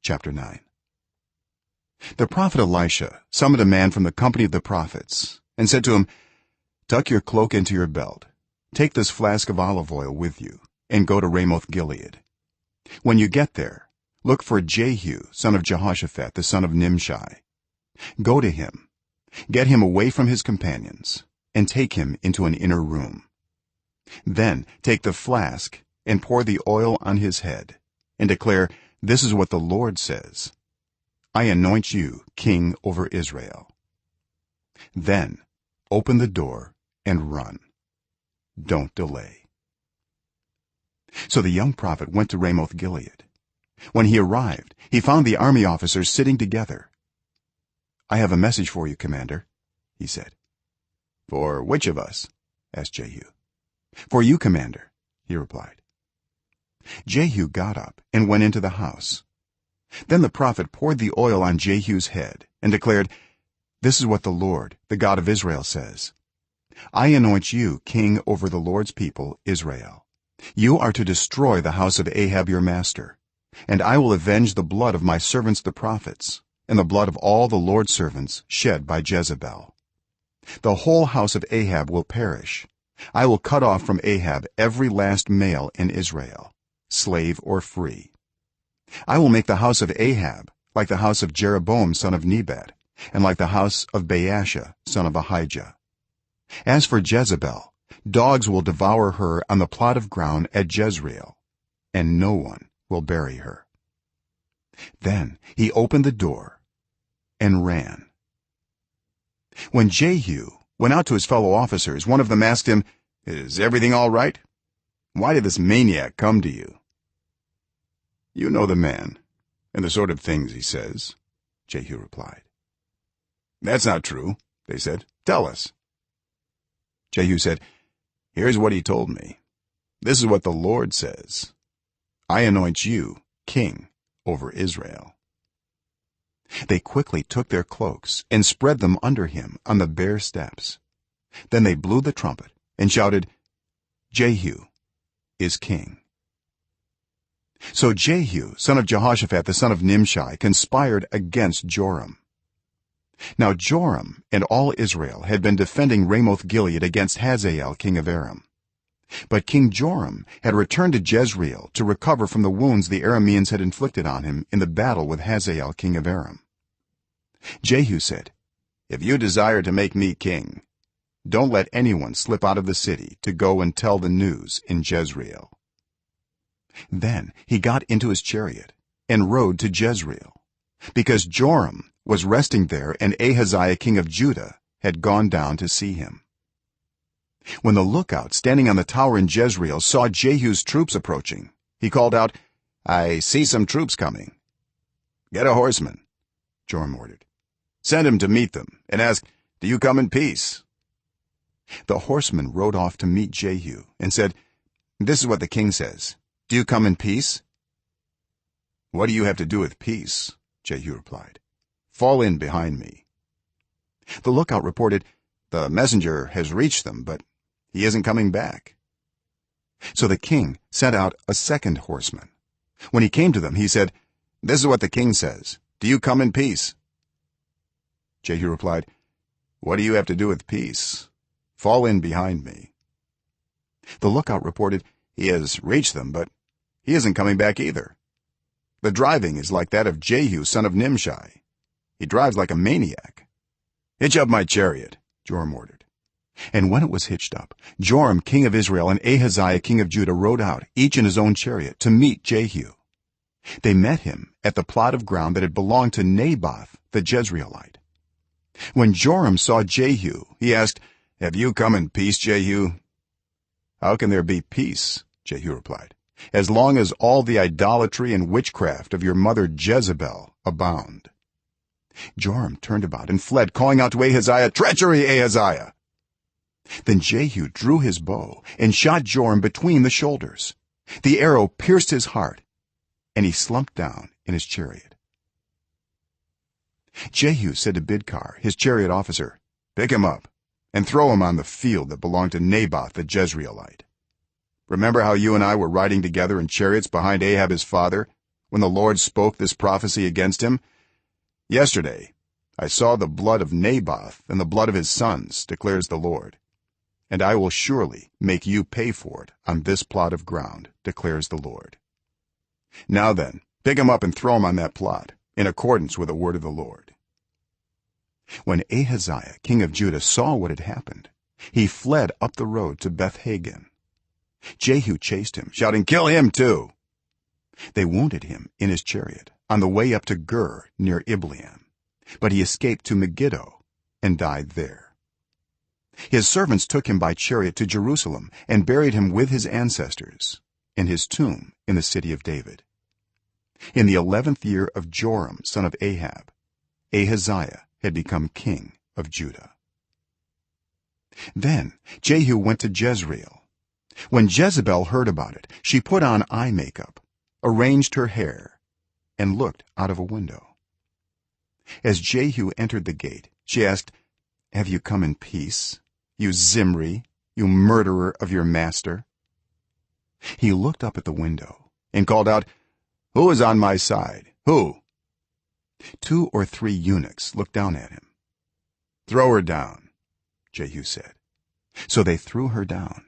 Chapter 9. The prophet Elisha summoned a man from the company of the prophets and said to him, tuck your cloak into your belt, take this flask of olive oil with you, and go to Ramoth Gilead. When you get there, look for Jehu son of Jehoshaphat the son of Nimshi. Go to him, get him away from his companions, and take him into an inner room. Then take the flask and pour the oil on his head and declare, this is what the Lord says, I anoint you king over Israel. Then open the door and run. Don't delay. So the young prophet went to Ramoth Gilead. When he arrived, he found the army officers sitting together. I have a message for you, commander, he said. For which of us? Asked Jehu. For you, commander, he replied. Jehu got up and went into the house. Then the prophet poured the oil on Jehu's head and declared, this is what the Lord, the God of Israel, says, I anoint you king over the Lord's people Israel. You are to destroy the house of Ahab your master, and I will avenge the blood of my servants the prophets and the blood of all the Lord's servants shed by Jezebel. The whole house of Ahab will perish. I will cut off from Ahab every last male in Israel, slave or free. I will make the house of Ahab like the house of Jeroboam son of Nebat, and like the house of Baasha son of Ahijah. As for Jezebel, dogs will devour her on the plot of ground at Jezreel, and no one will bury her. Then he opened the door and ran. When Jehu went out to his fellow officers, one of them asked him, is everything all right? Why did this maniac come to you? You know the man and the sort of things he says, Jehu replied. That's not true, they said. Tell us. Jehu said, here's what he told me. This is what the Lord says, I anoint you king over Israel. They quickly took their cloaks and spread them under him on the bare steps. Then they blew the trumpet and shouted, Jehu is king. So Jehu son of Jehoshaphat the son of Nimshi conspired against Joram. Now Joram and all Israel had been defending Ramoth Gilead against Hazael king of Aram. But King Joram had returned to Jezreel to recover from the wounds the Arameans had inflicted on him in the battle with Hazael king of Aram. Jehu said, if you desire to make me king, don't let anyone slip out of the city to go and tell the news in Jezreel. Then he got into his chariot and rode to Jezreel, because Joram was resting there and Ahaziah king of Judah had gone down to see him. When the lookout standing on the tower in Jezreel saw Jehu's troops approaching, he called out, I see some troops coming. Get a horseman, Joram ordered. Send him to meet them and ask, do you come in peace? The horseman rode off to meet Jehu and said, this is what the king says, do you come in peace? What do you have to do with peace? Jehu replied. Fall in behind me. The lookout reported, the messenger has reached them, but he isn't coming back. So the king sent out a second horseman. When he came to them, he said, this is what the king says, do you come in peace? Jehu replied, what do you have to do with peace? Fall in behind me. The lookout reported, he has reached them, but he isn't coming back either. The driving is like that of Jehu son of Nimshi. He drives like a maniac. Hitch up my chariot, Joram ordered. And when it was hitched up, Joram king of Israel and Ahaziah king of Judah rode out, each in his own chariot, to meet Jehu. They met him at the plot of ground that had belonged to Naboth the Jezreelite. When Joram saw Jehu, he asked, have you come in peace, Jehu? How can there be peace? Jehu replied, as long as all the idolatry and witchcraft of your mother Jezebel abound. Joram turned about and fled, calling out to Ahaziah, treachery, Ahaziah! Then Jehu drew his bow and shot Joram between the shoulders. The arrow pierced his heart, and he slumped down in his chariot. Jehu said to Bidkar, his chariot officer, pick him up and throw him on the field that belonged to Naboth the Jezreelite. Remember how you and I were riding together in chariots behind Ahab his father when the lord spoke this prophecy against him? Yesterday I saw the blood of Naboth and the blood of his sons, declares the lord, and I will surely make you pay for it on this plot of ground, declares the lord. Now then, pick him up and throw him on that plot, in accordance with the word of the lord." When Ahaziah king of Judah saw what had happened, he fled up the road to Beth-Hagen. Jehu chased him, shouting, "Kill him too!" They wounded him in his chariot on the way up to Gur near Ibleam, but he escaped to Megiddo and died there. His servants took him by chariot to Jerusalem and buried him with his ancestors in his tomb in the city of David. In the 11th year of Joram son of Ahab, Ahaziah had become king of Judah. Then Jehu went to Jezreel. When Jezebel heard about it, she put on eye makeup, arranged her hair, and looked out of a window. As Jehu entered the gate, she asked, "Have you come in peace, you Zimri, you murderer of your master?" He looked up at the window and called out, "Who is on my side? Who?" 2 or 3 eunuchs looked down at him. "Throw her down," Jehu said. So they threw her down,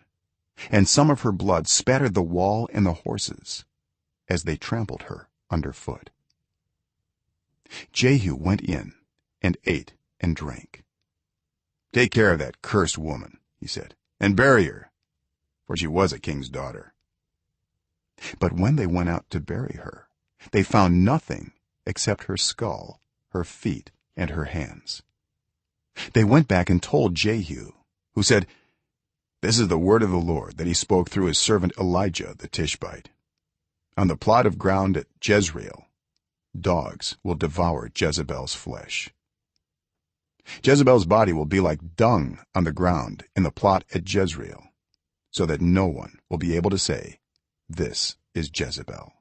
and some of her blood spattered the wall and the horses as they trampled her underfoot. Jehu went in and ate and drank. "Take care of that cursed woman," he said, "and bury her, for she was a king's daughter." But when they went out to bury her, they found nothing except her skull, her feet, and her hands. They went back and told Jehu, who said, "This is the word of the lord that he spoke through his servant Elijah the Tishbite. On the plot of ground at Jezreel, dogs will devour Jezebel's flesh. Jezebel's body will be like dung on the ground in the plot at Jezreel, so that no one will be able to say, 'This is Jezebel.'"